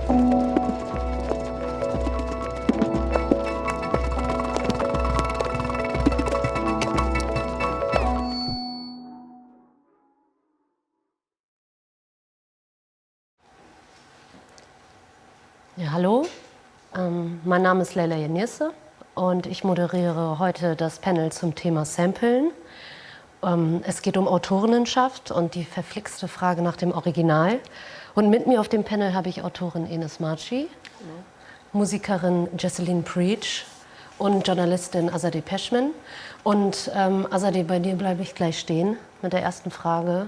Ja, hallo, mein Name ist Leila Yenirse und ich moderiere heute das Panel zum Thema Samplen. Es geht um Autorinnenschaft und die verflixte Frage nach dem Original. Und mit mir auf dem Panel habe ich Autorin Enis Marci, Musikerin Jesseline Preach und Journalistin Azadeh Peschman. Und Azadeh, bei dir bleibe ich gleich stehen mit der ersten Frage.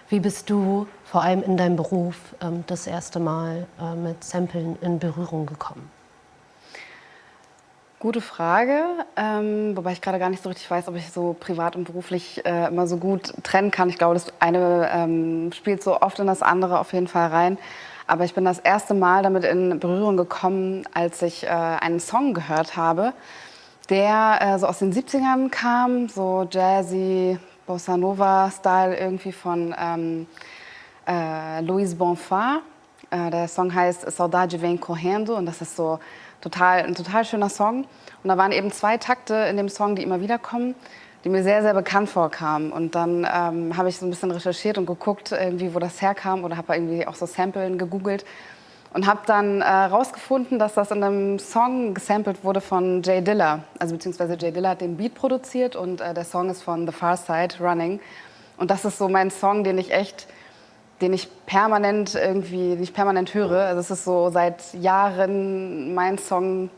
Wie bist du vor allem in deinem Beruf das erste Mal mit Samplen in Berührung gekommen? Gute Frage, wobei ich gerade gar nicht so richtig weiß, ob ich so privat und beruflich immer so gut trennen kann. Ich glaube, das eine spielt so oft in das andere auf jeden Fall rein. Aber ich bin das erste Mal damit in Berührung gekommen, als ich einen Song gehört habe, der so aus den 70ern kam, so jazzy, Bossa Nova-Style irgendwie von Luis Bonfá. Der Song heißt Saudade Vem Correndo und das ist so ein total schöner Song. Und da waren eben 2 Takte in dem Song, die immer wieder kommen, die mir sehr, sehr bekannt vorkamen. Und dann habe ich so ein bisschen recherchiert und geguckt, irgendwie, wo das herkam oder habe irgendwie auch so Samplen gegoogelt und habe dann rausgefunden, dass das in einem Song gesampelt wurde von Jay Dilla. Also beziehungsweise Jay Dilla hat den Beat produziert und der Song ist von The Far Side, Running. Und das ist so mein Song, den ich permanent höre. Also es ist so seit Jahren mein Song,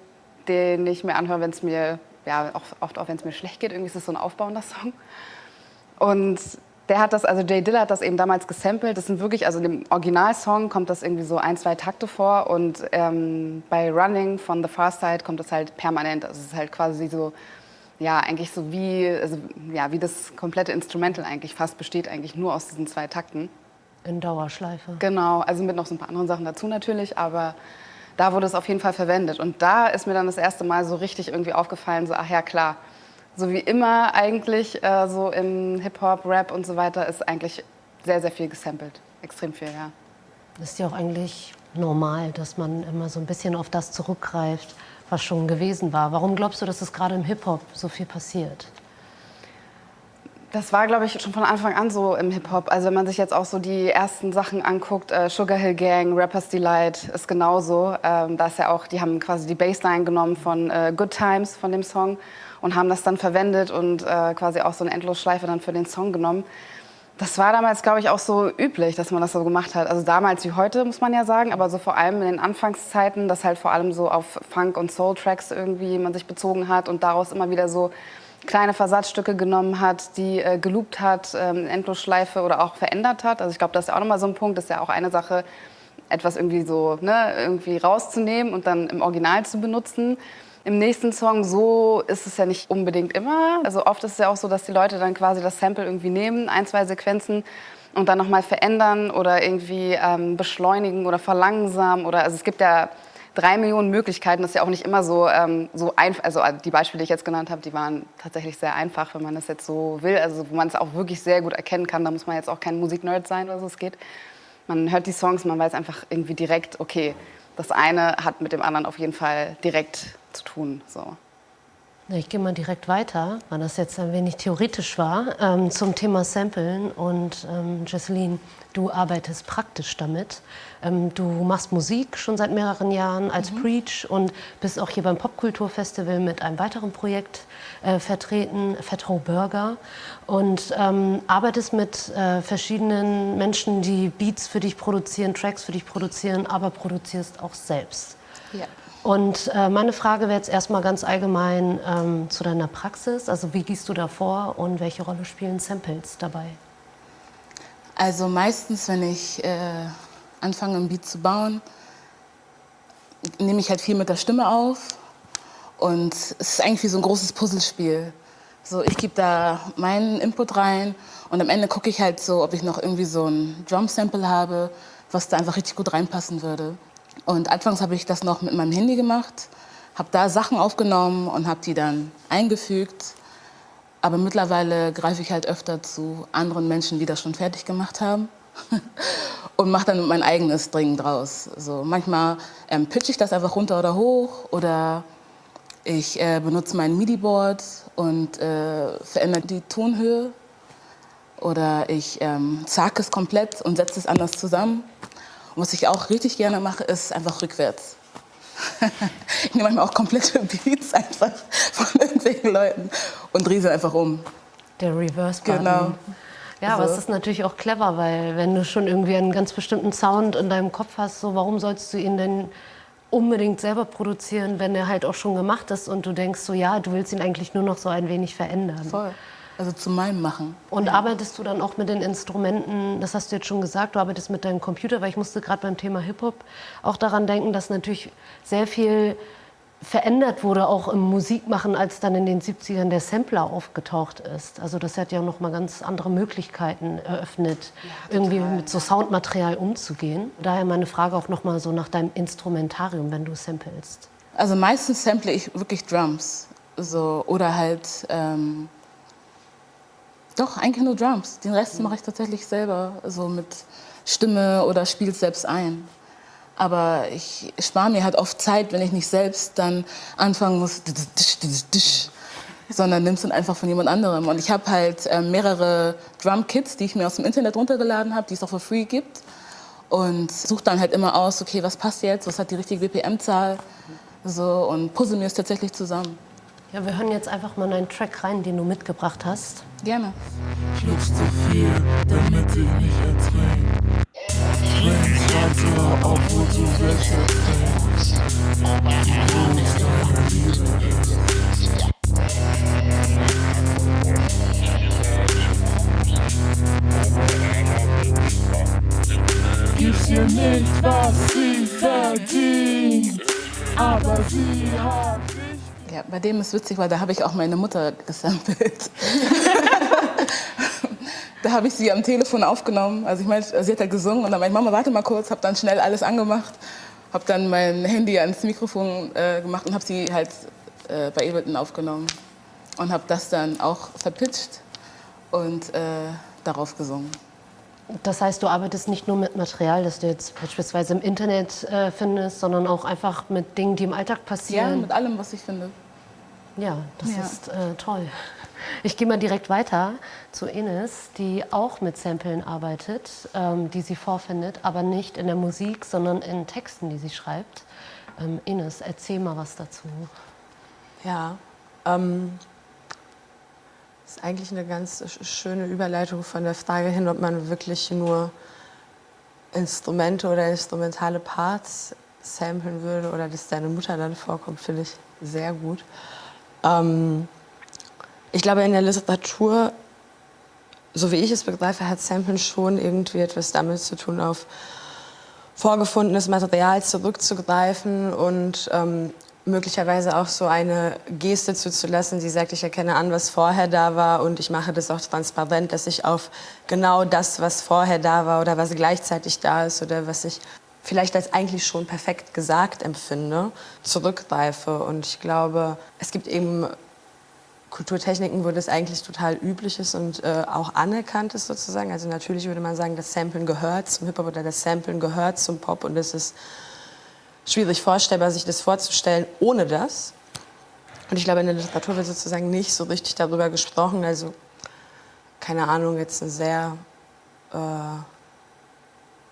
den ich mir anhöre, wenn es mir, ja, auch wenn es mir schlecht geht. Irgendwie ist es so ein aufbauender Song. Und Jay Dilla hat das eben damals gesampelt. Das sind wirklich, also in dem Originalsong kommt das irgendwie so 1, 2 Takte vor. Und bei Running von The Far Side kommt das halt permanent. Also es ist halt quasi so, ja, eigentlich so wie das komplette Instrumental eigentlich fast besteht eigentlich nur aus diesen 2 Takten. In Dauerschleife. Genau, also mit noch so ein paar anderen Sachen dazu natürlich, aber da wurde es auf jeden Fall verwendet. Und da ist mir dann das erste Mal so richtig irgendwie aufgefallen, so, ach ja, klar, so wie immer eigentlich so im Hip-Hop, Rap und so weiter ist eigentlich sehr, sehr viel gesampelt. Extrem viel, ja. Das ist ja auch eigentlich normal, dass man immer so ein bisschen auf das zurückgreift, was schon gewesen war. Warum glaubst du, dass es gerade im Hip-Hop so viel passiert? Das war, glaube ich, schon von Anfang an so im Hip-Hop. Also wenn man sich jetzt auch so die ersten Sachen anguckt, Sugar Hill Gang, Rapper's Delight ist genauso. Da ist ja auch, die haben quasi die Bassline genommen von Good Times, von dem Song, und haben das dann verwendet und quasi auch so eine Endlosschleife dann für den Song genommen. Das war damals, glaube ich, auch so üblich, dass man das so gemacht hat. Also damals wie heute, muss man ja sagen, aber so vor allem in den Anfangszeiten, dass halt vor allem so auf Funk- und Soul-Tracks irgendwie man sich bezogen hat und daraus immer wieder so kleine Versatzstücke genommen hat, die geloopt hat, Endlosschleife oder auch verändert hat. Also ich glaube, das ist ja auch nochmal so ein Punkt, das ist ja auch eine Sache, etwas irgendwie so, ne, irgendwie rauszunehmen und dann im Original zu benutzen. Im nächsten Song, so ist es ja nicht unbedingt immer. Also oft ist es ja auch so, dass die Leute dann quasi das Sample irgendwie nehmen, 1, 2 Sequenzen und dann nochmal verändern oder irgendwie beschleunigen oder verlangsamen. Also es gibt ja 3 Millionen Möglichkeiten. Das ist ja auch nicht immer so einfach. Also die Beispiele, die ich jetzt genannt habe, die waren tatsächlich sehr einfach, wenn man das jetzt so will. Also wo man es auch wirklich sehr gut erkennen kann. Da muss man jetzt auch kein Musiknerd sein oder so. Es geht. Man hört die Songs, man weiß einfach irgendwie direkt, okay, das eine hat mit dem anderen auf jeden Fall direkt zu tun. So. Ich gehe mal direkt weiter, weil das jetzt ein wenig theoretisch war, zum Thema Samplen. Und Jesseline, du arbeitest praktisch damit. Du machst Musik schon seit mehreren Jahren als Preach und bist auch hier beim Popkulturfestival mit einem weiteren Projekt vertreten, Fat Ho Burger. Und arbeitest mit verschiedenen Menschen, die Beats für dich produzieren, Tracks für dich produzieren, aber produzierst auch selbst. Ja. Und meine Frage wäre jetzt erstmal ganz allgemein zu deiner Praxis. Also wie gehst du da vor und welche Rolle spielen Samples dabei? Also meistens, wenn ich anfange, ein Beat zu bauen, nehme ich halt viel mit der Stimme auf. Und es ist eigentlich wie so ein großes Puzzlespiel. So, ich gebe da meinen Input rein und am Ende gucke ich halt so, ob ich noch irgendwie so ein Drum-Sample habe, was da einfach richtig gut reinpassen würde. Und anfangs habe ich das noch mit meinem Handy gemacht, habe da Sachen aufgenommen und habe die dann eingefügt. Aber mittlerweile greife ich halt öfter zu anderen Menschen, die das schon fertig gemacht haben. und mache dann mein eigenes Ding draus. So, manchmal pitche ich das einfach runter oder hoch oder ich benutze mein MIDI-Board und verändere die Tonhöhe oder ich zerhacke es komplett und setze es anders zusammen. Und was ich auch richtig gerne mache, ist einfach rückwärts. Ich nehme manchmal auch komplette Beats einfach von irgendwelchen Leuten und drehe sie einfach um. Der Reverse-Button. Genau. Ja, aber es ist natürlich auch clever, weil wenn du schon irgendwie einen ganz bestimmten Sound in deinem Kopf hast, so warum sollst du ihn denn unbedingt selber produzieren, wenn er halt auch schon gemacht ist und du denkst so, ja, du willst ihn eigentlich nur noch so ein wenig verändern. Voll. Also zu meinem machen. Und arbeitest du dann auch mit den Instrumenten, das hast du jetzt schon gesagt, du arbeitest mit deinem Computer, weil ich musste gerade beim Thema Hip-Hop auch daran denken, dass natürlich sehr viel verändert wurde, auch im Musikmachen, als dann in den 70ern der Sampler aufgetaucht ist. Also das hat ja noch mal ganz andere Möglichkeiten eröffnet, irgendwie mit so Soundmaterial umzugehen. Daher meine Frage auch noch mal so nach deinem Instrumentarium, wenn du samplest. Also meistens sample ich wirklich Drums. So, oder halt, doch, eigentlich nur Drums. Den Rest mache ich tatsächlich selber, so mit Stimme oder spiele es selbst ein. Aber ich spare mir halt oft Zeit, wenn ich nicht selbst dann anfangen muss, sondern nimm's dann einfach von jemand anderem. Und ich habe halt mehrere Drum-Kits, die ich mir aus dem Internet runtergeladen habe, die es auch for free gibt. Und suche dann halt immer aus, okay, was passt jetzt, was hat die richtige BPM-Zahl, so, und puzzle mir es tatsächlich zusammen. Ja, wir hören jetzt einfach mal einen Track rein, den du mitgebracht hast. Gerne. Schluckst zu viel, damit ich nicht ertränk. Bring's weiter, obwohl du welche trinkst. Du bringst deine Liebe in. Gibst ihr nicht, was sie verdient, aber sie hat dich. Ja, bei dem ist witzig, weil da habe ich auch meine Mutter gesampelt. Da habe ich sie am Telefon aufgenommen. Also ich meine, sie hat da gesungen und dann meinte Mama, warte mal kurz, habe dann schnell alles angemacht, habe dann mein Handy ans Mikrofon gemacht und habe sie halt bei Ableton aufgenommen und habe das dann auch verpitcht und darauf gesungen. Das heißt, du arbeitest nicht nur mit Material, das du jetzt beispielsweise im Internet findest, sondern auch einfach mit Dingen, die im Alltag Ja, passieren. mit allem, was ich finde. Ja, das Ja. ist toll. Ich gehe mal direkt weiter zu Ines, die auch mit Samplen arbeitet, die sie vorfindet, aber nicht in der Musik, sondern in Texten, die sie schreibt. Ines, erzähl mal was dazu. Ja, ist eigentlich eine ganz schöne Überleitung von der Frage hin, ob man wirklich nur Instrumente oder instrumentale Parts samplen würde oder dass deine Mutter dann vorkommt, finde ich sehr gut. Ich glaube, in der Literatur, so wie ich es begreife, hat Samplen schon irgendwie etwas damit zu tun, auf vorgefundenes Material zurückzugreifen und möglicherweise auch so eine Geste zuzulassen, die sagt, ich erkenne an, was vorher da war und ich mache das auch transparent, dass ich auf genau das, was vorher da war oder was gleichzeitig da ist oder was ich vielleicht als eigentlich schon perfekt gesagt empfinde, zurückgreife. Und ich glaube, es gibt eben Kulturtechniken, wo das eigentlich total üblich ist und auch anerkannt ist sozusagen. Also natürlich würde man sagen, das Samplen gehört zum Hip-Hop oder das Samplen gehört zum Pop und es ist schwierig vorstellbar, sich das vorzustellen ohne das. Und ich glaube, in der Literatur wird sozusagen nicht so richtig darüber gesprochen. Also, keine Ahnung, jetzt ein sehr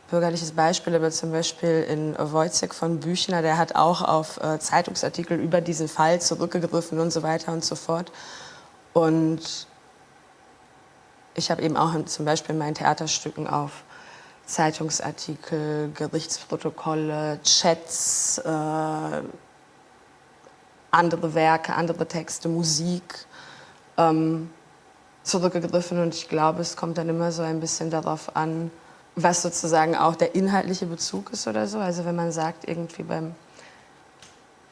bürgerliches Beispiel, aber zum Beispiel in Wojciech von Büchner, der hat auch auf Zeitungsartikel über diesen Fall zurückgegriffen und so weiter und so fort. Und ich habe eben auch zum Beispiel in meinen Theaterstücken auf Zeitungsartikel, Gerichtsprotokolle, Chats, andere Werke, andere Texte, Musik zurückgegriffen. Und ich glaube, es kommt dann immer so ein bisschen darauf an, was sozusagen auch der inhaltliche Bezug ist oder so. Also wenn man sagt, irgendwie beim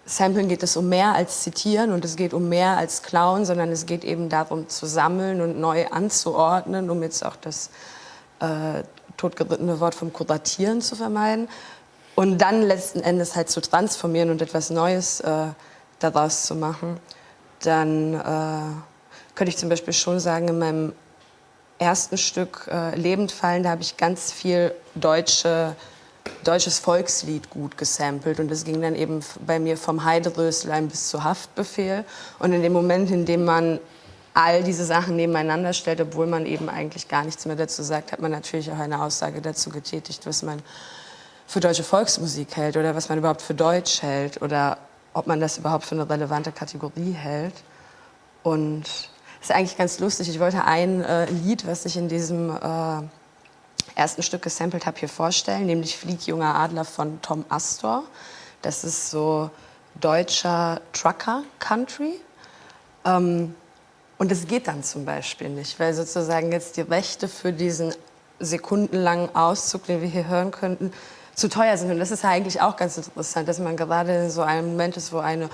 Samplen geht es um mehr als Zitieren und es geht um mehr als Klauen, sondern es geht eben darum zu sammeln und neu anzuordnen, um jetzt auch das totgerittene Wort vom Kuratieren zu vermeiden und dann letzten Endes halt zu transformieren und etwas Neues daraus zu machen, dann könnte ich zum Beispiel schon sagen, in meinem ersten Stück Lebend fallen, da habe ich ganz viel deutsches Volkslied gut gesampelt. Und das ging dann eben bei mir vom Heideröslein bis zu Haftbefehl. Und in dem Moment, in dem man all diese Sachen nebeneinander stellt, obwohl man eben eigentlich gar nichts mehr dazu sagt, hat man natürlich auch eine Aussage dazu getätigt, was man für deutsche Volksmusik hält oder was man überhaupt für Deutsch hält oder ob man das überhaupt für eine relevante Kategorie hält. Und das ist eigentlich ganz lustig. Ich wollte ein Lied, was ich in diesem ersten Stück gesampelt habe, hier vorstellen, nämlich Flieg, junger Adler von Tom Astor. Das ist so deutscher Trucker-Country. Und es geht dann zum Beispiel nicht, weil sozusagen jetzt die Rechte für diesen sekundenlangen Auszug, den wir hier hören könnten, zu teuer sind. Und das ist ja eigentlich auch ganz interessant, dass man gerade in so einem Moment ist, wo eine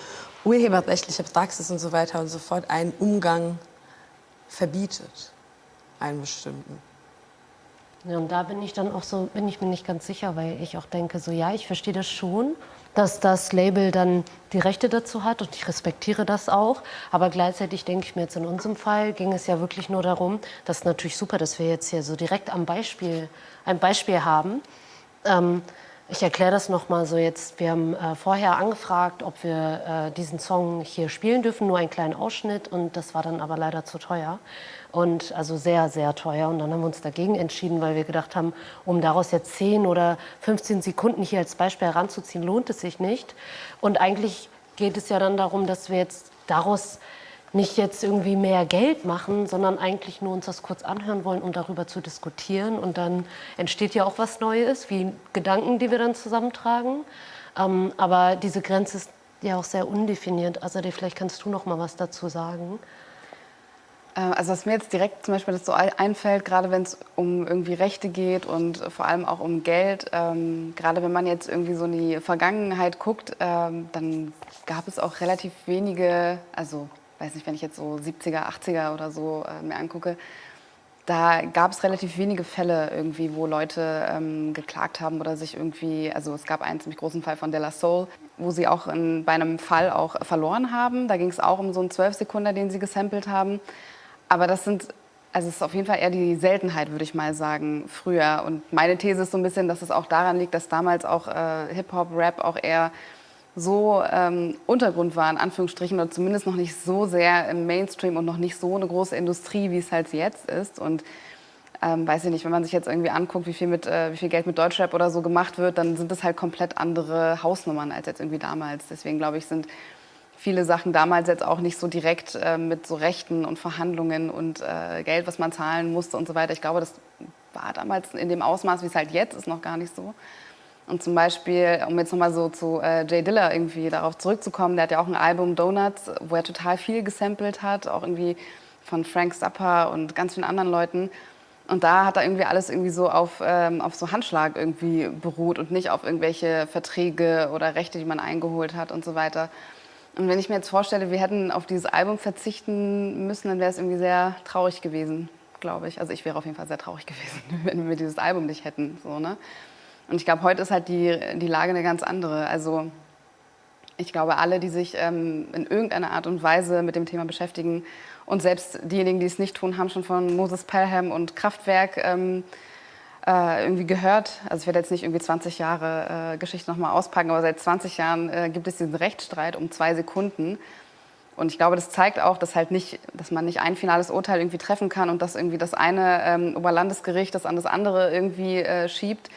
urheberrechtliche Praxis und so weiter und so fort einen Umgang verbietet, einen bestimmten. Ja, und da bin ich dann auch so, bin ich mir nicht ganz sicher, weil ich auch denke, so ja, ich verstehe das schon, dass das Label dann die Rechte dazu hat und ich respektiere das auch. Aber gleichzeitig denke ich mir jetzt in unserem Fall ging es ja wirklich nur darum, das ist natürlich super, dass wir jetzt hier so direkt ein Beispiel haben. Ich erkläre das noch mal so jetzt. Wir haben vorher angefragt, ob wir diesen Song hier spielen dürfen, nur einen kleinen Ausschnitt. Und das war dann aber leider zu teuer. Und also sehr, sehr teuer. Und dann haben wir uns dagegen entschieden, weil wir gedacht haben, um daraus jetzt 10 oder 15 Sekunden hier als Beispiel heranzuziehen, lohnt es sich nicht. Und eigentlich geht es ja dann darum, dass wir jetzt daraus nicht jetzt irgendwie mehr Geld machen, sondern eigentlich nur uns das kurz anhören wollen, um darüber zu diskutieren. Und dann entsteht ja auch was Neues, wie Gedanken, die wir dann zusammentragen. Aber diese Grenze ist ja auch sehr undefiniert. Also vielleicht kannst du noch mal was dazu sagen. Also was mir jetzt direkt zum Beispiel so einfällt, gerade wenn es um irgendwie Rechte geht und vor allem auch um Geld, gerade wenn man jetzt irgendwie so in die Vergangenheit guckt, dann gab es auch relativ wenige, also weiß nicht, wenn ich jetzt so 70er, 80er oder so mir angucke, da gab es relativ wenige Fälle irgendwie, wo Leute geklagt haben oder sich irgendwie, also es gab einen ziemlich großen Fall von De La Soul, wo sie auch bei einem Fall auch verloren haben. Da ging es auch um so einen 12-Sekunder, den sie gesampelt haben. Aber das sind, also es ist auf jeden Fall eher die Seltenheit, würde ich mal sagen, früher. Und meine These ist so ein bisschen, dass es auch daran liegt, dass damals auch Hip-Hop, Rap auch eher so Untergrund war, in Anführungsstrichen, oder zumindest noch nicht so sehr im Mainstream und noch nicht so eine große Industrie, wie es halt jetzt ist. Und weiß ich nicht, wenn man sich jetzt irgendwie anguckt, wie viel Geld mit Deutschrap oder so gemacht wird, dann sind das halt komplett andere Hausnummern als jetzt irgendwie damals. Deswegen glaube ich, sind viele Sachen damals jetzt auch nicht so direkt mit so Rechten und Verhandlungen und Geld, was man zahlen musste und so weiter. Ich glaube, das war damals in dem Ausmaß, wie es halt jetzt ist, noch gar nicht so. Und zum Beispiel, um jetzt nochmal so zu Jay Dilla irgendwie darauf zurückzukommen, der hat ja auch ein Album Donuts, wo er total viel gesampelt hat, auch irgendwie von Frank Zappa und ganz vielen anderen Leuten. Und da hat er irgendwie alles irgendwie so auf so Handschlag irgendwie beruht und nicht auf irgendwelche Verträge oder Rechte, die man eingeholt hat und so weiter. Und wenn ich mir jetzt vorstelle, wir hätten auf dieses Album verzichten müssen, dann wäre es irgendwie sehr traurig gewesen, glaube ich. Also ich wäre auf jeden Fall sehr traurig gewesen, wenn wir dieses Album nicht hätten. So, ne? Und ich glaube, heute ist halt die Lage eine ganz andere. Also ich glaube, alle, die sich in irgendeiner Art und Weise mit dem Thema beschäftigen und selbst diejenigen, die es nicht tun, haben schon von Moses Pelham und Kraftwerk irgendwie gehört. Also ich werde jetzt nicht irgendwie 20 Jahre Geschichte nochmal auspacken, aber seit 20 Jahren gibt es diesen Rechtsstreit um 2 Sekunden. Und ich glaube, das zeigt auch, dass man nicht ein finales Urteil irgendwie treffen kann und dass irgendwie das eine Oberlandesgericht das an das andere irgendwie schiebt.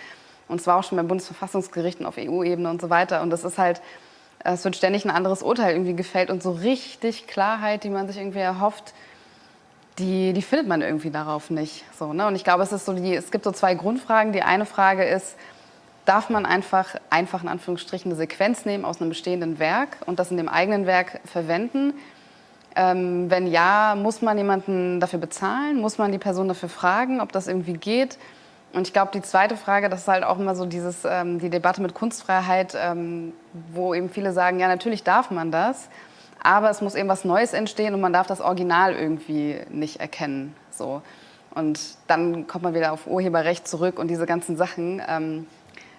Und zwar auch schon beim Bundesverfassungsgericht und auf EU-Ebene und so weiter. Und das ist halt, es wird ständig ein anderes Urteil irgendwie gefällt und so richtig Klarheit, die man sich irgendwie erhofft, die findet man irgendwie darauf nicht. So, ne? Und ich glaube, es gibt so 2 Grundfragen. Die eine Frage ist, darf man einfach in Anführungsstrichen eine Sequenz nehmen aus einem bestehenden Werk und das in dem eigenen Werk verwenden? Wenn ja, muss man jemanden dafür bezahlen? Muss man die Person dafür fragen, ob das irgendwie geht? Und ich glaube, die zweite Frage, das ist halt auch immer so die Debatte mit Kunstfreiheit, wo eben viele sagen, ja, natürlich darf man das, aber es muss eben was Neues entstehen und man darf das Original irgendwie nicht erkennen. So. Und dann kommt man wieder auf Urheberrecht zurück und diese ganzen Sachen.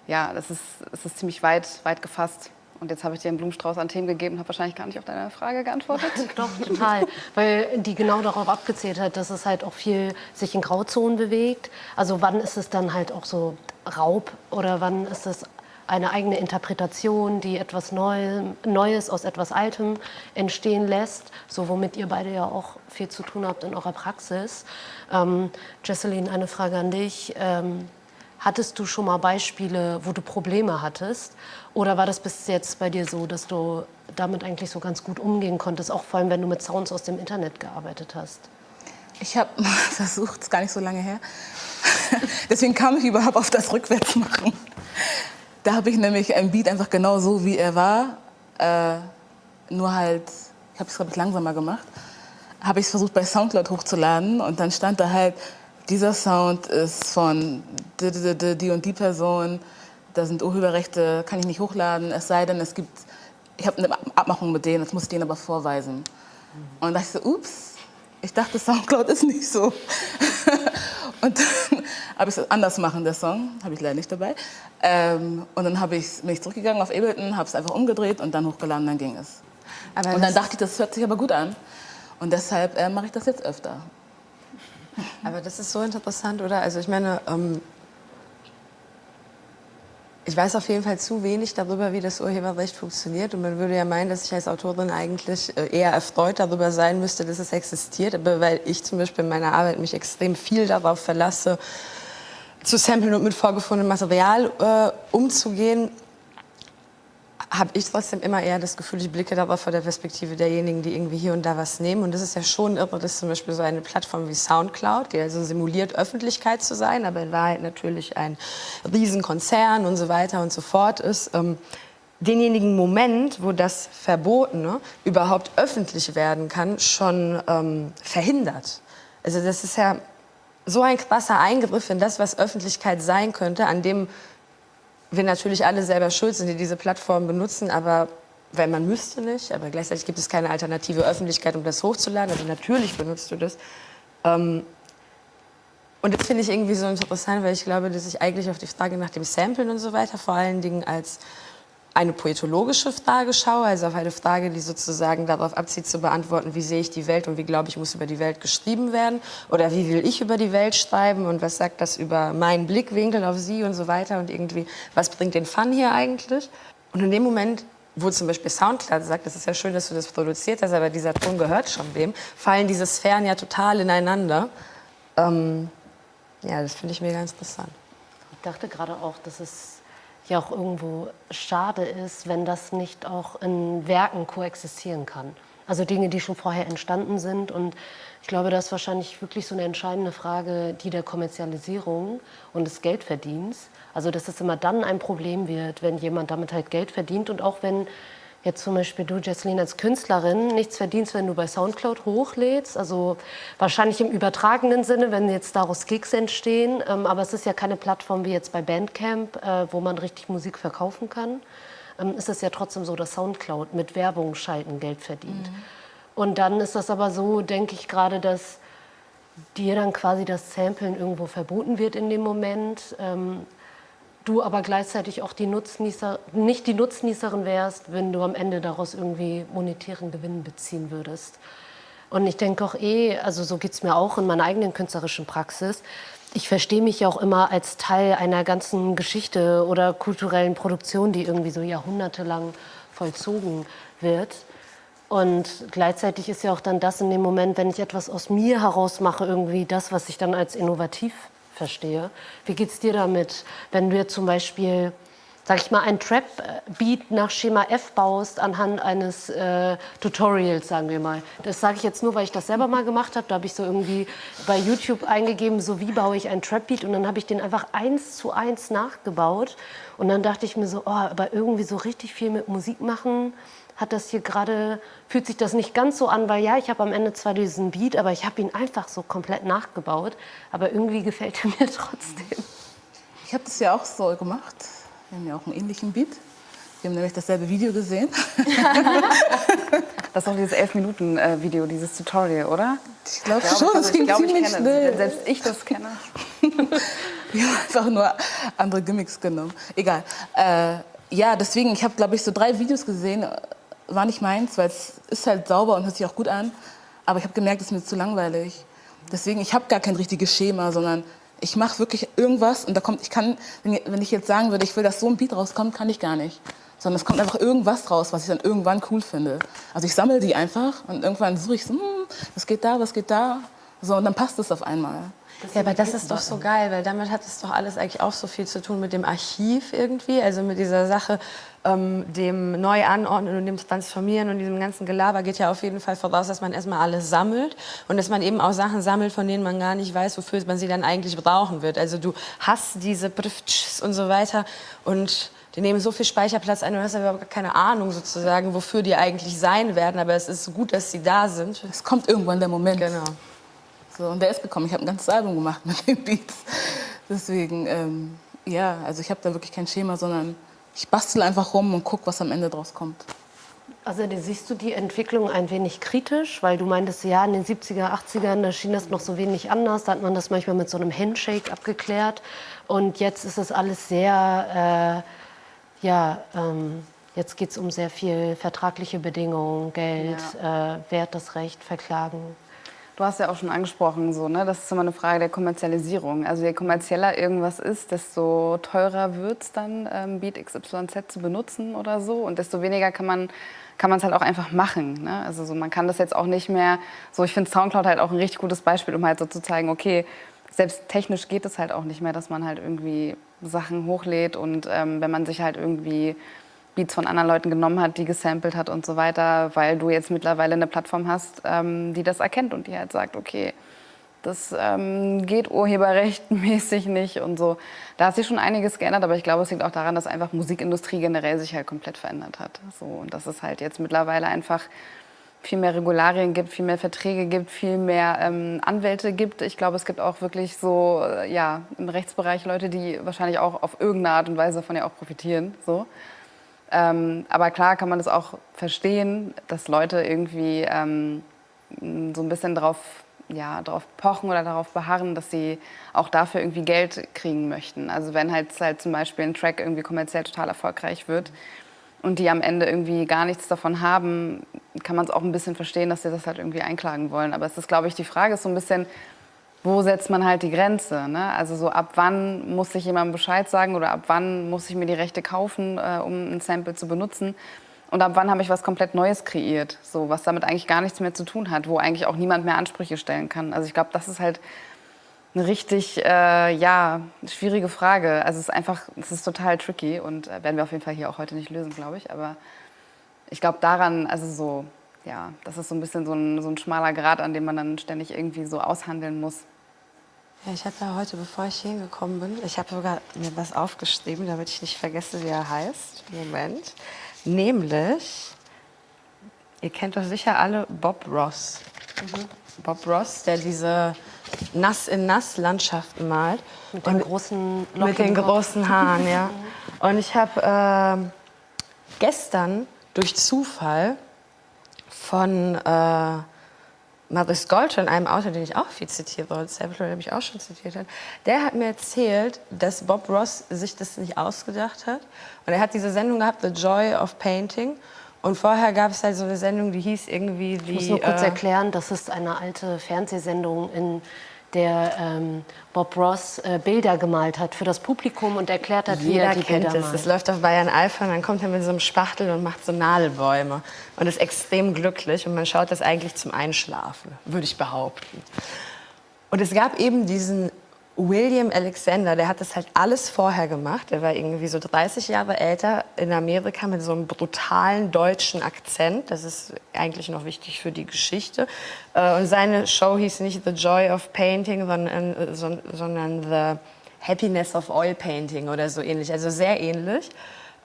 Ja, es ist ziemlich weit gefasst. Und jetzt habe ich dir einen Blumenstrauß an Themen gegeben, habe wahrscheinlich gar nicht auf deine Frage geantwortet. Doch, total. Weil die genau darauf abgezählt hat, dass es halt auch viel sich in Grauzonen bewegt. Also wann ist es dann halt auch so Raub oder wann ist es eine eigene Interpretation, die etwas Neues aus etwas Altem entstehen lässt, so womit ihr beide ja auch viel zu tun habt in eurer Praxis. Jesseline, eine Frage an dich. Hattest du schon mal Beispiele, wo du Probleme hattest? Oder war das bis jetzt bei dir so, dass du damit eigentlich so ganz gut umgehen konntest, auch vor allem, wenn du mit Sounds aus dem Internet gearbeitet hast? Ich habe mal versucht, ist gar nicht so lange her. Deswegen kam ich überhaupt auf das Rückwärtsmachen. Da habe ich nämlich einen Beat einfach genau so, wie er war, nur halt, ich habe es, glaube ich, langsamer gemacht, habe ich es versucht, bei Soundcloud hochzuladen und dann stand da halt, dieser Sound ist von die und die Person, da sind Urheberrechte, kann ich nicht hochladen, es sei denn, ich habe eine Abmachung mit denen, das muss ich denen aber vorweisen. Und da dachte ich so, ups, ich dachte, Soundcloud ist nicht so. Und dann habe ich es anders machen, der Song, habe ich leider nicht dabei. Und dann bin ich zurückgegangen auf Ableton, habe es einfach umgedreht und dann hochgeladen, dann ging es. Und dann dachte ich, das hört sich aber gut an. Und deshalb mache ich das jetzt öfter. Aber das ist so interessant, oder? Also ich meine, ich weiß auf jeden Fall zu wenig darüber, wie das Urheberrecht funktioniert. Und man würde ja meinen, dass ich als Autorin eigentlich eher erfreut darüber sein müsste, dass es existiert. Aber weil ich zum Beispiel in meiner Arbeit mich extrem viel darauf verlasse, zu samplen und mit vorgefundenem Material umzugehen, habe ich trotzdem immer eher das Gefühl, ich blicke darauf von der Perspektive derjenigen, die irgendwie hier und da was nehmen. Und das ist ja schon irre, dass zum Beispiel so eine Plattform wie Soundcloud, die also simuliert, Öffentlichkeit zu sein, aber in Wahrheit natürlich ein Riesenkonzern und so weiter und so fort ist, denjenigen Moment, wo das Verbotene überhaupt öffentlich werden kann, schon verhindert. Also das ist ja so ein krasser Eingriff in das, was Öffentlichkeit sein könnte, an dem wir natürlich alle selber schuld sind, die diese Plattform benutzen, aber weil man müsste nicht, aber gleichzeitig gibt es keine alternative Öffentlichkeit, um das hochzuladen, also natürlich benutzt du das. Und das finde ich irgendwie so interessant, weil ich glaube, dass ich eigentlich auf die Frage nach dem Samplen und so weiter vor allen Dingen als eine poetologische Frage schaue, also auf eine Frage, die sozusagen darauf abzieht zu beantworten, wie sehe ich die Welt und wie glaube ich, muss über die Welt geschrieben werden oder wie will ich über die Welt schreiben und was sagt das über meinen Blickwinkel auf sie und so weiter und irgendwie, was bringt den Fun hier eigentlich? Und in dem Moment, wo zum Beispiel Soundcloud sagt, das ist ja schön, dass du das produziert hast, aber dieser Ton gehört schon wem, fallen diese Sphären ja total ineinander. Ja, das finde ich mega interessant. Ich dachte gerade auch, dass es ja auch irgendwo schade ist, wenn das nicht auch in Werken koexistieren kann. Also Dinge, die schon vorher entstanden sind. Und ich glaube, das ist wahrscheinlich wirklich so eine entscheidende Frage, die der Kommerzialisierung und des Geldverdienens. Also dass es immer dann ein Problem wird, wenn jemand damit halt Geld verdient. Und auch wenn jetzt zum Beispiel du, Jesseline, als Künstlerin nichts verdienst, wenn du bei Soundcloud hochlädst. Also wahrscheinlich im übertragenen Sinne, wenn jetzt daraus Gigs entstehen. Aber es ist ja keine Plattform wie jetzt bei Bandcamp, wo man richtig Musik verkaufen kann. Ist es ja trotzdem so, dass Soundcloud mit Werbung schalten Geld verdient. Und dann ist das aber so, denke ich gerade, dass dir dann quasi das Samplen irgendwo verboten wird in dem Moment. Du aber gleichzeitig auch nicht die Nutznießerin wärst, wenn du am Ende daraus irgendwie monetären Gewinn beziehen würdest. Und ich denke auch also so geht es mir auch in meiner eigenen künstlerischen Praxis, ich verstehe mich ja auch immer als Teil einer ganzen Geschichte oder kulturellen Produktion, die irgendwie so jahrhundertelang vollzogen wird. Und gleichzeitig ist ja auch dann das in dem Moment, wenn ich etwas aus mir heraus mache, irgendwie das, was ich dann als innovativ verstehe. Wie geht's dir damit, wenn du jetzt zum Beispiel, sag ich mal, ein Trap-Beat nach Schema F baust anhand eines Tutorials, sagen wir mal. Das sage ich jetzt nur, weil ich das selber mal gemacht habe. Da habe ich so irgendwie bei YouTube eingegeben, so wie baue ich einen Trap-Beat und dann habe ich den einfach 1:1 nachgebaut. Und dann dachte ich mir so, oh, aber irgendwie so richtig viel mit Musik machen, hat das hier gerade, fühlt sich das nicht ganz so an, weil ja, ich habe am Ende zwar diesen Beat, aber ich habe ihn einfach so komplett nachgebaut. Aber irgendwie gefällt er mir trotzdem. Ich habe das ja auch so gemacht. Wir haben ja auch einen ähnlichen Beat. Wir haben nämlich dasselbe Video gesehen. Das ist auch dieses 11-Minuten-Video, dieses Tutorial, oder? Ich glaube schon, das ging ziemlich schnell. Wenn selbst ich das kenne. Wir haben einfach nur andere Gimmicks genommen. Egal. Ja, deswegen, ich habe, glaube ich, so 3 Videos gesehen, war nicht meins, weil es ist halt sauber und hört sich auch gut an. Aber ich habe gemerkt, es ist mir zu langweilig. Deswegen, ich habe gar kein richtiges Schema, sondern ich mache wirklich irgendwas und da kommt, ich kann, wenn ich jetzt sagen würde, ich will, dass so ein Beat rauskommt, kann ich gar nicht. Sondern es kommt einfach irgendwas raus, was ich dann irgendwann cool finde. Also ich sammle die einfach und irgendwann suche ich so, was geht da, was geht da? So, und dann passt es auf einmal. Ja, aber das ist doch so geil, weil damit hat es doch alles eigentlich auch so viel zu tun mit dem Archiv irgendwie, also mit dieser Sache, dem Neuanordnen und dem Transformieren und diesem ganzen Gelaber geht ja auf jeden Fall voraus, dass man erstmal alles sammelt und dass man eben auch Sachen sammelt, von denen man gar nicht weiß, wofür man sie dann eigentlich brauchen wird. Also du hast diese Prftschs und so weiter und die nehmen so viel Speicherplatz ein, du hast aber überhaupt keine Ahnung sozusagen, wofür die eigentlich sein werden, aber es ist gut, dass sie da sind. Es kommt irgendwann der Moment. Genau. So, und der ist gekommen. Ich habe ein ganzes Album gemacht mit den Beats. Deswegen, ja, also ich habe da wirklich kein Schema, sondern ich bastel einfach rum und gucke, was am Ende draus kommt. Also siehst du die Entwicklung ein wenig kritisch, weil du meintest, ja, in den 70er, 80ern, da schien das noch so wenig anders, da hat man das manchmal mit so einem Handshake abgeklärt und jetzt ist es alles sehr, jetzt geht es um sehr viel vertragliche Bedingungen, Geld, Wert, das Recht, Verklagen. Du hast ja auch schon angesprochen, so, ne? Das ist immer eine Frage der Kommerzialisierung. Also je kommerzieller irgendwas ist, desto teurer wird es dann, Beat XYZ zu benutzen oder so. Und desto weniger kann man es halt auch einfach machen. Ne? Also so, man kann das jetzt auch nicht mehr, so ich finde Soundcloud halt auch ein richtig gutes Beispiel, um halt so zu zeigen, okay, selbst technisch geht es halt auch nicht mehr, dass man halt irgendwie Sachen hochlädt und wenn man sich halt irgendwie Beats von anderen Leuten genommen hat, die gesampelt hat und so weiter, weil du jetzt mittlerweile eine Plattform hast, die das erkennt und die halt sagt, okay, das geht urheberrechtmäßig nicht und so. Da hat sich schon einiges geändert, aber ich glaube, es liegt auch daran, dass einfach Musikindustrie generell sich halt komplett verändert hat. So, und dass es halt jetzt mittlerweile einfach viel mehr Regularien gibt, viel mehr Verträge gibt, viel mehr Anwälte gibt. Ich glaube, es gibt auch wirklich so, im Rechtsbereich Leute, die wahrscheinlich auch auf irgendeine Art und Weise davon ja auch profitieren, so. Aber klar kann man das auch verstehen, dass Leute irgendwie so ein bisschen drauf pochen oder darauf beharren, dass sie auch dafür irgendwie Geld kriegen möchten. Also wenn halt zum Beispiel ein Track irgendwie kommerziell total erfolgreich wird und die am Ende irgendwie gar nichts davon haben, kann man es auch ein bisschen verstehen, dass sie das halt irgendwie einklagen wollen. Aber es ist, glaube ich, die Frage ist so ein bisschen, wo setzt man halt die Grenze? Ne? Also so ab wann muss ich jemandem Bescheid sagen oder ab wann muss ich mir die Rechte kaufen, um ein Sample zu benutzen? Und ab wann habe ich was komplett Neues kreiert, so, was damit eigentlich gar nichts mehr zu tun hat, wo eigentlich auch niemand mehr Ansprüche stellen kann? Also ich glaube, das ist halt eine richtig schwierige Frage. Also es ist total tricky und werden wir auf jeden Fall hier auch heute nicht lösen, glaube ich. Aber ich glaube daran, also so, ja, das ist so ein bisschen so ein schmaler Grat, an dem man dann ständig irgendwie so aushandeln muss. Ja, ich habe ja heute, bevor ich hier hingekommen bin, ich habe sogar mir was aufgeschrieben, damit ich nicht vergesse, wie er heißt. Moment. Nämlich, ihr kennt doch sicher alle Bob Ross. Bob Ross, der diese Nass-in-Nass-Landschaften malt. Mit den großen Locken. Mit den großen Haaren, ja. Und ich habe gestern durch Zufall von Maurice Goldschön, einem Autor, den ich auch viel zitiere, und Sampler, den ich auch schon zitiert habe, der hat mir erzählt, dass Bob Ross sich das nicht ausgedacht hat. Und er hat diese Sendung gehabt, The Joy of Painting. Und vorher gab es halt so eine Sendung, die hieß irgendwie... Ich muss nur kurz erklären, das ist eine alte Fernsehsendung, in der Bob Ross Bilder gemalt hat für das Publikum und erklärt hat, wie er die kennt Bilder es. malt. Das läuft auf Bayern Alpha und dann kommt er mit so einem Spachtel und macht so Nadelbäume. Und ist extrem glücklich und man schaut das eigentlich zum Einschlafen, würde ich behaupten. Und es gab eben diesen William Alexander, der hat das halt alles vorher gemacht. Der war irgendwie so 30 Jahre älter in Amerika mit so einem brutalen deutschen Akzent. Das ist eigentlich noch wichtig für die Geschichte. Und seine Show hieß nicht The Joy of Painting, sondern The Happiness of Oil Painting oder so ähnlich. Also sehr ähnlich.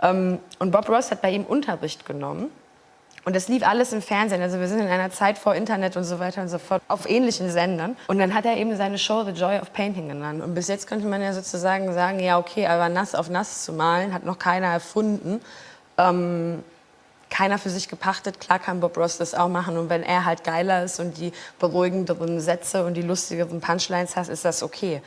Und Bob Ross hat bei ihm Unterricht genommen. Und das lief alles im Fernsehen. Also wir sind in einer Zeit vor Internet und so weiter und so fort, auf ähnlichen Sendern. Und dann hat er eben seine Show The Joy of Painting genannt. Und bis jetzt könnte man ja sozusagen sagen, ja okay, aber nass auf nass zu malen, hat noch keiner erfunden. Keiner für sich gepachtet. Klar kann Bob Ross das auch machen. Und wenn er halt geiler ist und die beruhigenderen Sätze und die lustigeren Punchlines hat, ist das okay.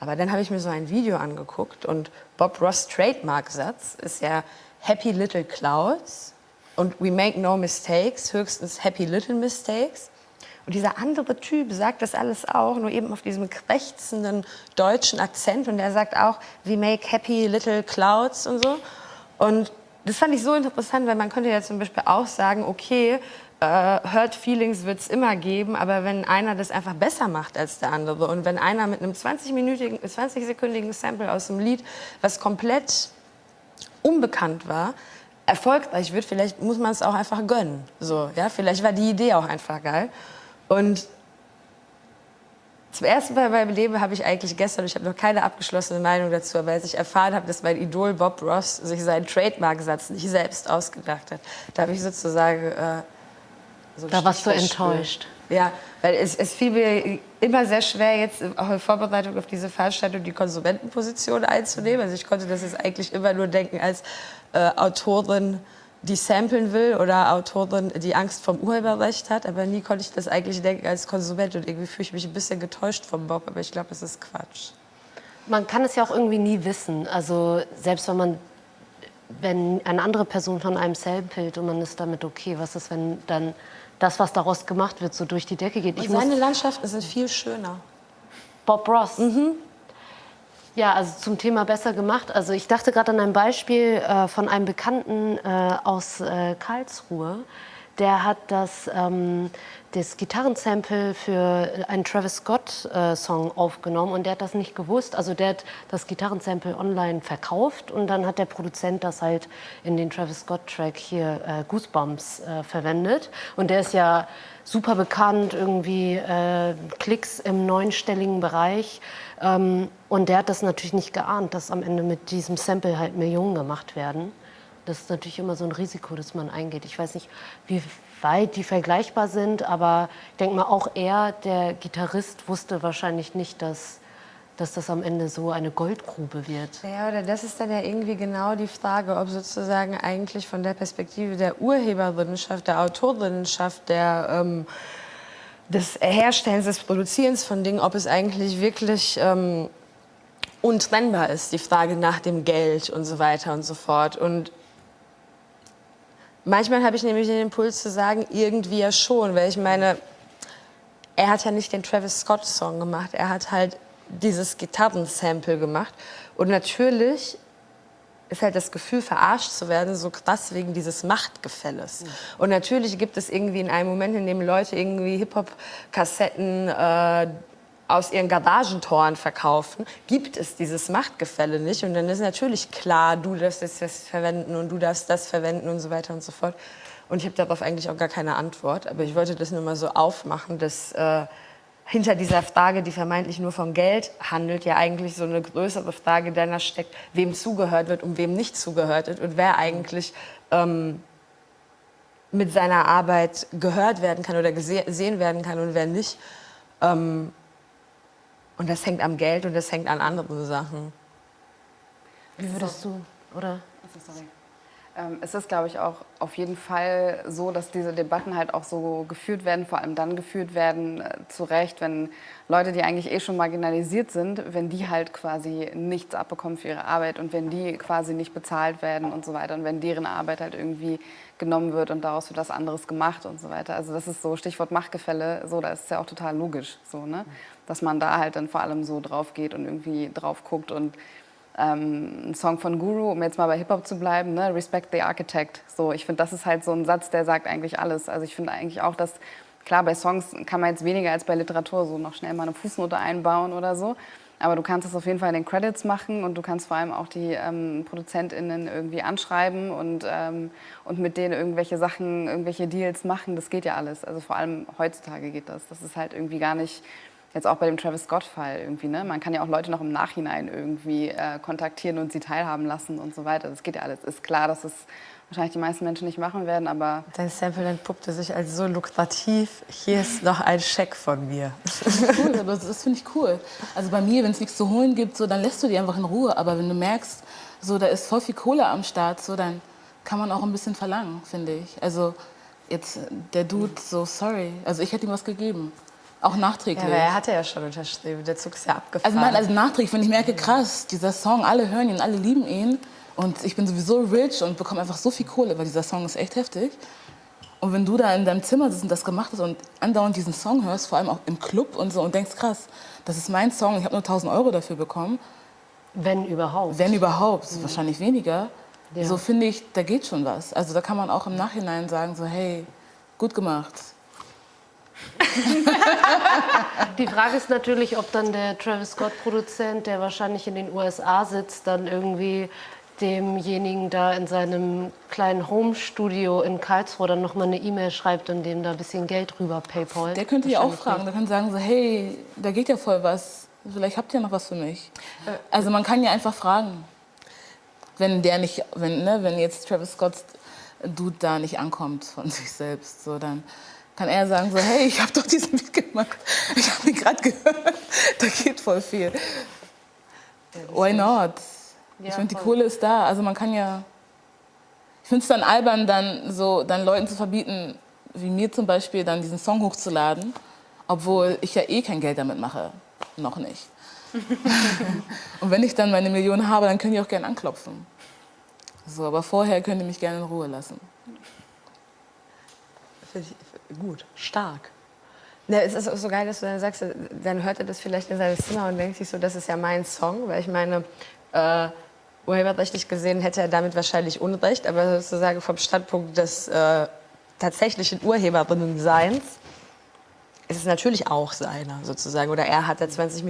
Aber dann habe ich mir so ein Video angeguckt und Bob Ross' Trademark-Satz ist ja, Happy Little Clouds und We Make No Mistakes, höchstens Happy Little Mistakes. Und dieser andere Typ sagt das alles auch, nur eben auf diesem krächzenden deutschen Akzent. Und der sagt auch, we make happy little clouds und so. Und das fand ich so interessant, weil man könnte ja zum Beispiel auch sagen, okay, Hurt Feelings wird es immer geben, aber wenn einer das einfach besser macht als der andere und wenn einer mit einem 20-sekündigen Sample aus dem Lied, was komplett unbekannt war, erfolgreich wird, vielleicht muss man es auch einfach gönnen. So, ja? Vielleicht war die Idee auch einfach geil. Und zum ersten Mal in meinem Leben habe ich eigentlich gestern, ich habe noch keine abgeschlossene Meinung dazu, aber als ich erfahren habe, dass mein Idol Bob Ross sich seinen Trademark-Satz nicht selbst ausgedacht hat, da habe ich sozusagen so Da warst du enttäuscht. Ja, weil es fiel mir immer sehr schwer, jetzt auch in Vorbereitung auf diese Veranstaltung die Konsumentenposition einzunehmen. Also ich konnte das jetzt eigentlich immer nur denken als Autorin, die samplen will oder Autorin, die Angst vom Urheberrecht hat. Aber nie konnte ich das eigentlich denken als Konsument. Und irgendwie fühle ich mich ein bisschen getäuscht vom Bob. Aber ich glaube, das ist Quatsch. Man kann es ja auch irgendwie nie wissen. Also selbst wenn eine andere Person von einem samplet und man ist damit okay, was ist, wenn dann das, was daraus gemacht wird, so durch die Decke geht? Seine Landschaften sind viel schöner. Bob Ross. Ja, also zum Thema besser gemacht. Also ich dachte gerade an ein Beispiel von einem Bekannten aus Karlsruhe. Der hat das Gitarrensample für einen Travis Scott-Song aufgenommen und der hat das nicht gewusst. Also der hat das Gitarrensample online verkauft und dann hat der Produzent das halt in den Travis Scott-Track hier Goosebumps verwendet. Und der ist ja super bekannt, irgendwie Klicks im 9-stelligen Bereich. Und der hat das natürlich nicht geahnt, dass am Ende mit diesem Sample halt Millionen gemacht werden. Das ist natürlich immer so ein Risiko, das man eingeht. Ich weiß nicht, wie weit die vergleichbar sind, aber ich denke mal, auch er, der Gitarrist, wusste wahrscheinlich nicht, dass das am Ende so eine Goldgrube wird. Ja, oder das ist dann ja irgendwie genau die Frage, ob sozusagen eigentlich von der Perspektive der Urheberinnenschaft, der Autorinnenschaft, des Herstellens, des Produzierens von Dingen, ob es eigentlich wirklich untrennbar ist, die Frage nach dem Geld und so weiter und so fort. Und manchmal habe ich nämlich den Impuls zu sagen, irgendwie ja schon, weil ich meine, er hat ja nicht den Travis Scott-Song gemacht, er hat halt dieses Gitarrensample gemacht. Und natürlich ist halt das Gefühl, verarscht zu werden, so krass wegen dieses Machtgefälles. Und natürlich gibt es irgendwie in einem Moment, in dem Leute irgendwie Hip-Hop-Kassetten aus ihren Garagentoren verkaufen, gibt es dieses Machtgefälle nicht. Und dann ist natürlich klar, du darfst das verwenden und du darfst das verwenden und so weiter und so fort. Und ich habe darauf eigentlich auch gar keine Antwort. Aber ich wollte das nur mal so aufmachen, dass hinter dieser Frage, die vermeintlich nur vom Geld handelt, ja eigentlich so eine größere Frage danach steckt, wem zugehört wird und wem nicht zugehört wird und wer eigentlich mit seiner Arbeit gehört werden kann oder gesehen werden kann und wer nicht. Und das hängt am Geld und das hängt an anderen Sachen. Wie würdest du, oder? Sorry. Es ist, glaube ich, auch auf jeden Fall so, dass diese Debatten halt auch so geführt werden, vor allem dann geführt werden, zu Recht, wenn Leute, die eigentlich schon marginalisiert sind, wenn die halt quasi nichts abbekommen für ihre Arbeit und wenn die quasi nicht bezahlt werden und so weiter und wenn deren Arbeit halt irgendwie genommen wird und daraus wird was anderes gemacht und so weiter. Also das ist so Stichwort Machtgefälle, so, da ist es ja auch total logisch, so, ne? Dass man da halt dann vor allem so drauf geht und irgendwie drauf guckt und ein Song von Guru, um jetzt mal bei Hip-Hop zu bleiben, ne? Respect the Architect. So, ich finde, das ist halt so ein Satz, der sagt eigentlich alles. Also ich finde eigentlich auch, dass, klar, bei Songs kann man jetzt weniger als bei Literatur so noch schnell mal eine Fußnote einbauen oder so. Aber du kannst es auf jeden Fall in den Credits machen und du kannst vor allem auch die ProduzentInnen irgendwie anschreiben und mit denen irgendwelche Sachen, irgendwelche Deals machen. Das geht ja alles. Also vor allem heutzutage geht das. Das ist halt irgendwie gar nicht... Jetzt auch bei dem Travis Scott-Fall irgendwie, ne? Man kann ja auch Leute noch im Nachhinein irgendwie kontaktieren und sie teilhaben lassen und so weiter. Das geht ja alles. Ist klar, dass es wahrscheinlich die meisten Menschen nicht machen werden, aber... Dein Sample entpuppte sich als so lukrativ. Hier ist noch ein Scheck von mir. Cool, aber das finde ich cool. Also bei mir, wenn es nichts zu holen gibt, so, dann lässt du die einfach in Ruhe. Aber wenn du merkst, so, da ist voll viel Kohle am Start, so, dann kann man auch ein bisschen verlangen, finde ich. Also jetzt der Dude, so sorry. Also ich hätte ihm was gegeben. Auch nachträglich. Ja, aber er hatte ja schon unterschrieben, der Zug ist ja abgefahren. Also nachträglich, wenn ich merke, krass, dieser Song, alle hören ihn, alle lieben ihn, Und ich bin sowieso rich und bekomme einfach so viel Kohle, weil dieser Song ist echt heftig. Und wenn du da in deinem Zimmer sitzt und das gemacht hast und andauernd diesen Song hörst, vor allem auch im Club und so, und denkst, krass, das ist mein Song, ich habe nur 1.000 Euro dafür bekommen. Wenn überhaupt. Wenn überhaupt, wahrscheinlich weniger. Ja. So finde ich, da geht schon was. Also da kann man auch im Nachhinein sagen, so hey, gut gemacht. Die Frage ist natürlich, ob dann der Travis Scott-Produzent, der wahrscheinlich in den USA sitzt, dann irgendwie demjenigen da in seinem kleinen Home-Studio in Karlsruhe dann nochmal eine E-Mail schreibt und dem da ein bisschen Geld rüber PayPal. Der könnte ja auch fragen, der kann sagen so, hey, da geht ja voll was, vielleicht habt ihr noch was für mich. Also man kann ja einfach fragen, wenn jetzt Travis Scotts Dude da nicht ankommt von sich selbst, so dann kann er sagen so, hey, ich habe doch diesen Beat gemacht, ich habe ihn gerade gehört, da geht voll viel. Why not? Ich finde, die Kohle ist da. Also man kann ja. Ich finde es dann albern, dann Leuten zu verbieten, wie mir zum Beispiel, dann diesen Song hochzuladen, obwohl ich ja eh kein Geld damit mache. Noch nicht. Und wenn ich dann meine Millionen habe, dann können die auch gerne anklopfen. So, aber vorher könnt ihr mich gerne in Ruhe lassen. Finde ich gut, stark. Ne, es ist auch so geil, dass du dann sagst, dann hört er das vielleicht in seinem Zimmer und denkt sich so, das ist ja mein Song, weil ich meine, urheberrechtlich gesehen hätte er damit wahrscheinlich Unrecht, aber sozusagen vom Standpunkt des tatsächlichen Urheberinnenseins ist es natürlich auch seiner sozusagen. Oder er hat da 20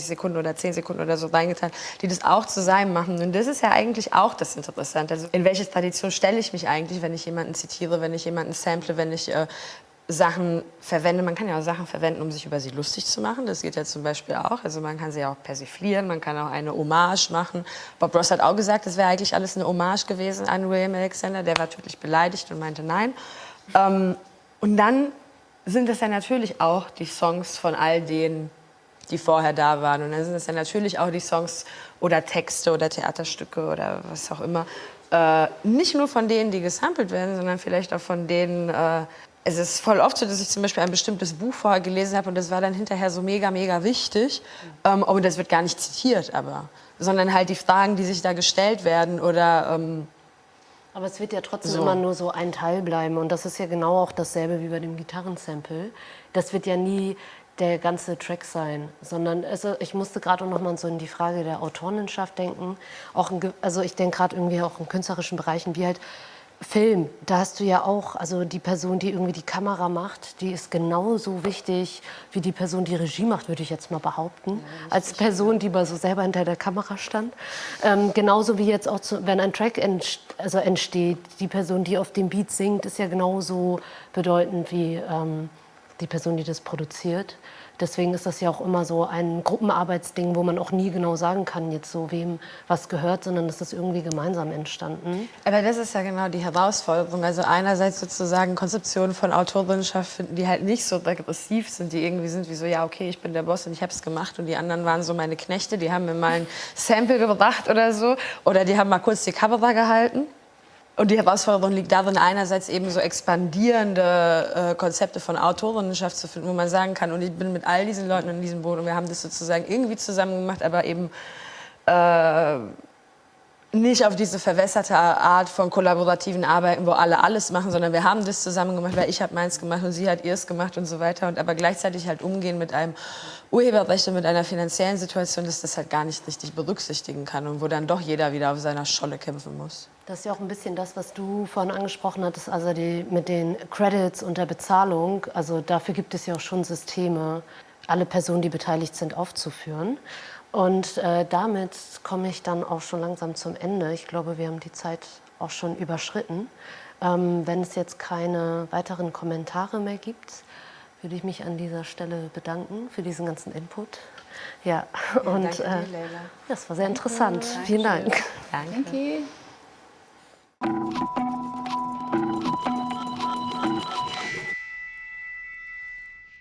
Sekunden oder 10 Sekunden oder so reingetan, die das auch zu seinem machen. Und das ist ja eigentlich auch das Interessante. Also in welche Tradition stelle ich mich eigentlich, wenn ich jemanden zitiere, wenn ich jemanden sample, wenn ich Sachen verwende. Man kann ja auch Sachen verwenden, um sich über sie lustig zu machen. Das geht ja zum Beispiel auch. Also man kann sie ja auch persiflieren, man kann auch eine Hommage machen. Bob Ross hat auch gesagt, das wäre eigentlich alles eine Hommage gewesen an William Alexander. Der war tödlich beleidigt und meinte nein. Und dann sind es ja natürlich auch die Songs von all denen, die vorher da waren. Und dann sind es ja natürlich auch die Songs oder Texte oder Theaterstücke oder was auch immer. Nicht nur von denen, die gesampelt werden, sondern vielleicht auch von denen. Es ist voll oft so, dass ich zum Beispiel ein bestimmtes Buch vorher gelesen habe und das war dann hinterher so mega, mega wichtig. Und das wird gar nicht zitiert, sondern halt die Fragen, die sich da gestellt werden oder. Aber es wird ja trotzdem immer nur so ein Teil bleiben. Und das ist ja genau auch dasselbe wie bei dem Gitarrensample. Das wird ja nie der ganze Track sein, sondern ich musste gerade auch noch mal so in die Frage der Autorenschaft denken. Also ich denke gerade irgendwie auch in künstlerischen Bereichen wie halt Film, da hast du ja auch, also die Person, die irgendwie die Kamera macht, die ist genauso wichtig wie die Person, die Regie macht, würde ich jetzt mal behaupten, als Person, die mal so selber hinter der Kamera stand. Genauso wie jetzt auch, wenn ein Track entsteht, die Person, die auf dem Beat singt, ist ja genauso bedeutend wie die Person, die das produziert. Deswegen ist das ja auch immer so ein Gruppenarbeitsding, wo man auch nie genau sagen kann, jetzt so wem was gehört, sondern es ist irgendwie gemeinsam entstanden. Aber das ist ja genau die Herausforderung. Also einerseits sozusagen Konzeptionen von Autorinnenschaft finden, die halt nicht so regressiv sind, die irgendwie sind wie so, ja okay, ich bin der Boss und ich habe es gemacht und die anderen waren so meine Knechte, die haben mir mal ein Sample gebracht oder so oder die haben mal kurz die Kamera gehalten. Und die Herausforderung liegt darin, einerseits eben so expandierende Konzepte von Autorinnenschaft zu finden, wo man sagen kann, und ich bin mit all diesen Leuten in diesem Boot und wir haben das sozusagen irgendwie zusammen gemacht, aber eben nicht auf diese verwässerte Art von kollaborativen Arbeiten, wo alle alles machen, sondern wir haben das zusammen gemacht, weil ich habe meins gemacht und sie hat ihrs gemacht und so weiter. Und aber gleichzeitig halt umgehen mit einem Urheberrecht und mit einer finanziellen Situation, dass das halt gar nicht richtig berücksichtigen kann und wo dann doch jeder wieder auf seiner Scholle kämpfen muss. Das ist ja auch ein bisschen das, was du vorhin angesprochen hattest, also mit den Credits und der Bezahlung. Also dafür gibt es ja auch schon Systeme, alle Personen, die beteiligt sind, aufzuführen. Und damit komme ich dann auch schon langsam zum Ende. Ich glaube, wir haben die Zeit auch schon überschritten. Wenn es jetzt keine weiteren Kommentare mehr gibt, würde ich mich an dieser Stelle bedanken für diesen ganzen Input. Ja, und danke dir, Leila. das war sehr interessant. Vielen Dank. Danke. Danke.